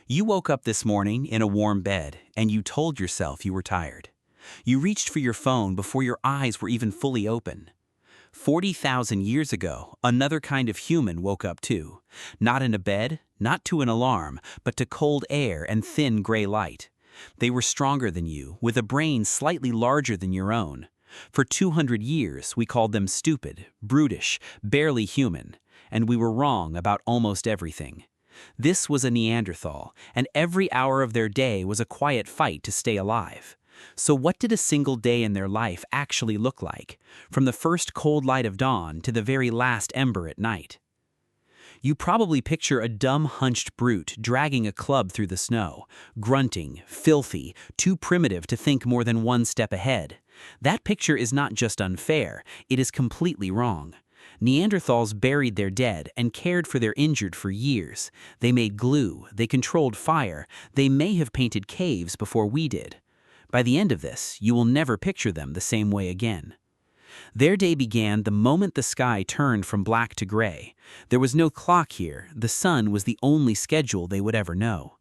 You woke up this morning in a warm bed and you told yourself you were tired. You reached for your phone before your eyes were even fully open. 40,000 years ago, another kind of human woke up too. Not in a bed, not to an alarm, but to cold air and thin gray light. They were stronger than you, with a brain slightly larger than your own. For 200 years, we called them stupid, brutish, barely human, and we were wrong about almost everything. This was a Neanderthal, and every hour of their day was a quiet fight to stay alive. So what did a single day in their life actually look like, from the first cold light of dawn to the very last ember at night? You probably picture a dumb, hunched brute dragging a club through the snow, grunting, filthy, too primitive to think more than one step ahead. That picture is not just unfair, it is completely wrong. Neanderthals buried their dead and cared for their injured for years. They made glue, they controlled fire, they may have painted caves before we did. By the end of this, you will never picture them the same way again. Their day began the moment the sky turned from black to gray. There was no clock here, the sun was the only schedule they would ever know.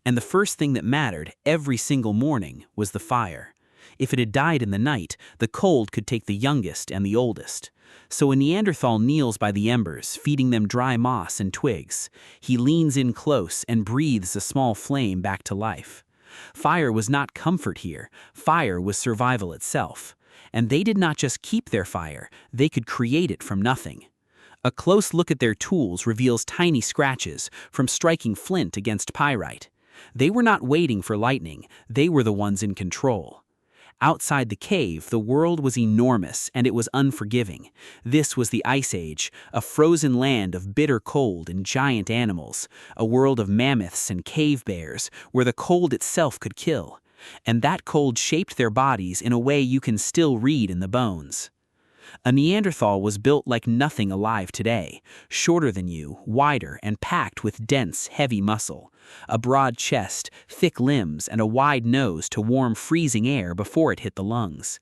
And the first thing that mattered every single morning was the fire. If it had died in the night, the cold could take the youngest and the oldest. So a Neanderthal kneels by the embers, feeding them dry moss and twigs. He leans in close and breathes a small flame back to life. Fire was not comfort here, fire was survival itself. And they did not just keep their fire, they could create it from nothing. A close look at their tools reveals tiny scratches from striking flint against pyrite. They were not waiting for lightning, they were the ones in control. Outside the cave, the world was enormous and it was unforgiving. This was the Ice Age, a frozen land of bitter cold and giant animals, a world of mammoths and cave bears, where the cold itself could kill. And that cold shaped their bodies in a way you can still read in the bones. A Neanderthal was built like nothing alive today, shorter than you, wider, and packed with dense, heavy muscle. A broad chest, thick limbs, and a wide nose to warm freezing air before it hit the lungs.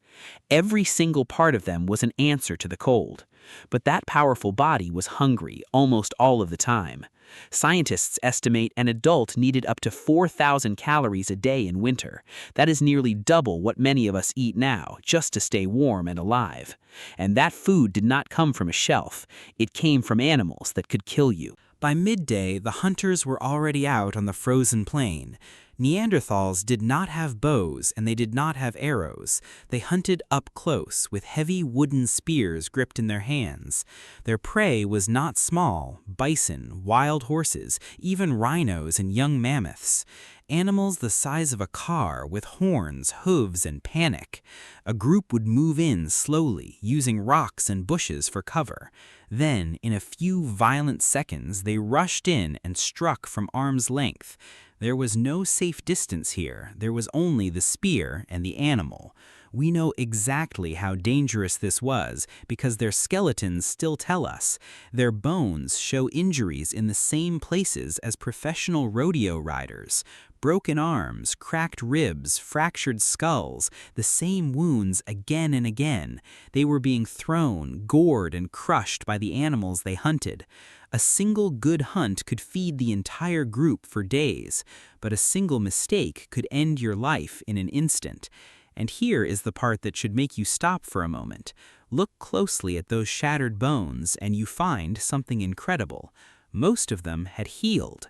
Every single part of them was an answer to the cold. But that powerful body was hungry almost all of the time. Scientists estimate an adult needed up to 4,000 calories a day in winter. That is nearly double what many of us eat now, just to stay warm and alive. And that food did not come from a shelf. It came from animals that could kill you. By midday, the hunters were already out on the frozen plain. Neanderthals did not have bows and they did not have arrows. They hunted up close with heavy wooden spears gripped in their hands. Their prey was not small: bison, wild horses, even rhinos and young mammoths. Animals the size of a car with horns, hooves, and panic. A group would move in slowly, using rocks and bushes for cover. Then, in a few violent seconds, they rushed in and struck from arm's length. There was no safe distance here, there was only the spear and the animal. We know exactly how dangerous this was because their skeletons still tell us. Their bones show injuries in the same places as professional rodeo riders. Broken arms, cracked ribs, fractured skulls, the same wounds again and again. They were being thrown, gored, and crushed by the animals they hunted. A single good hunt could feed the entire group for days, but a single mistake could end your life in an instant. And here is the part that should make you stop for a moment. Look closely at those shattered bones and you find something incredible. Most of them had healed.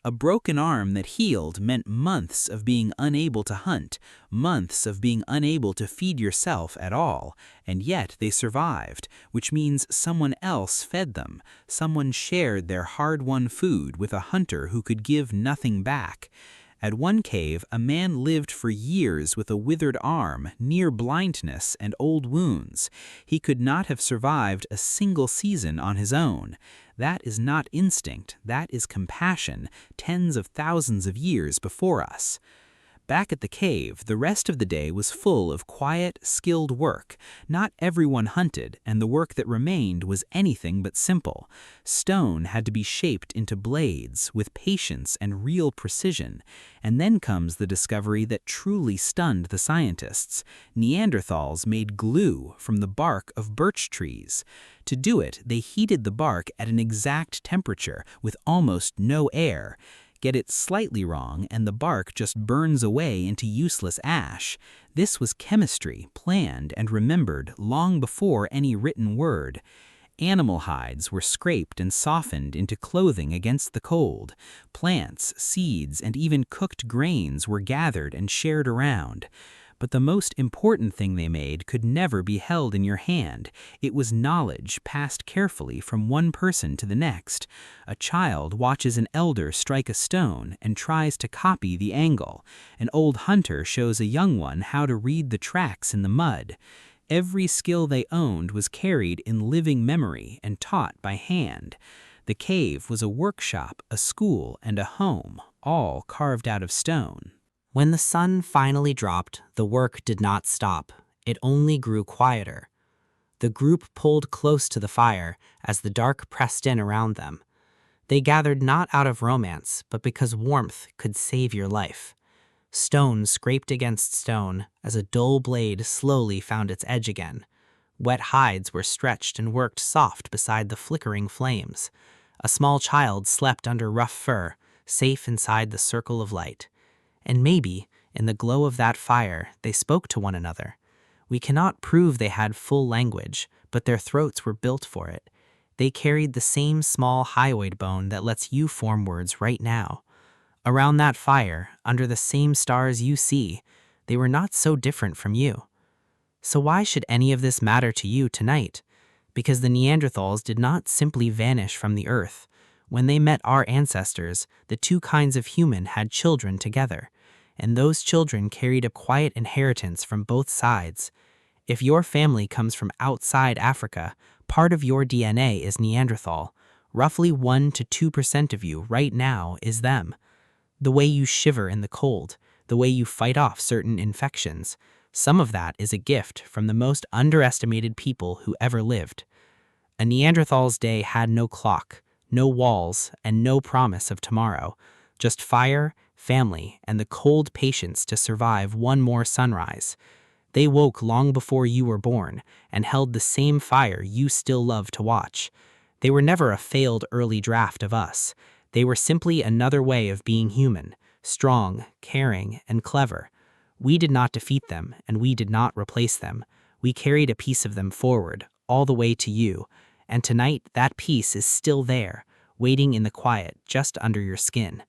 A broken arm that healed meant months of being unable to hunt, months of being unable to feed yourself at all, and yet they survived, which means someone else fed them. Someone shared their hard-won food with a hunter who could give nothing back. At one cave, a man lived for years with a withered arm, near blindness, and old wounds. He could not have survived a single season on his own. That is not instinct, that is compassion, tens of thousands of years before us. Back at the cave, the rest of the day was full of quiet, skilled work. Not everyone hunted, and the work that remained was anything but simple. Stone had to be shaped into blades, with patience and real precision. And then comes the discovery that truly stunned the scientists. Neanderthals made glue from the bark of birch trees. To do it, they heated the bark at an exact temperature, with almost no air. get it slightly wrong, and the bark just burns away into useless ash. This was chemistry, planned and remembered long before any written word. Animal hides were scraped and softened into clothing against the cold. Plants, seeds, and even cooked grains were gathered and shared around. But the most important thing they made could never be held in your hand. It was knowledge passed carefully from one person to the next. A child watches an elder strike a stone and tries to copy the angle. An old hunter shows a young one how to read the tracks in the mud. Every skill they owned was carried in living memory and taught by hand. The cave was a workshop, a school, and a home, all carved out of stone. When the sun finally dropped, the work did not stop. It only grew quieter. The group pulled close to the fire as the dark pressed in around them. They gathered not out of romance, but because warmth could save your life. Stone scraped against stone as a dull blade slowly found its edge again. Wet hides were stretched and worked soft beside the flickering flames. A small child slept under rough fur, safe inside the circle of light. And maybe, in the glow of that fire, they spoke to one another. We cannot prove they had full language, but their throats were built for it. They carried the same small hyoid bone that lets you form words right now. Around that fire, under the same stars you see, they were not so different from you. So why should any of this matter to you tonight? Because the Neanderthals did not simply vanish from the earth. When they met our ancestors, the two kinds of human had children together, and those children carried a quiet inheritance from both sides. If your family comes from outside Africa, part of your DNA is Neanderthal. Roughly 1 to 2% of you right now is them. The way you shiver in the cold, the way you fight off certain infections, some of that is a gift from the most underestimated people who ever lived. A Neanderthal's day had no clock, no walls, and no promise of tomorrow, just fire, family, and the cold patience to survive one more sunrise. They woke long before you were born and held the same fire you still love to watch. They were never a failed early draft of us. They were simply another way of being human, strong, caring, and clever. We did not defeat them, and we did not replace them. We carried a piece of them forward, all the way to you, and tonight that piece is still there, waiting in the quiet just under your skin.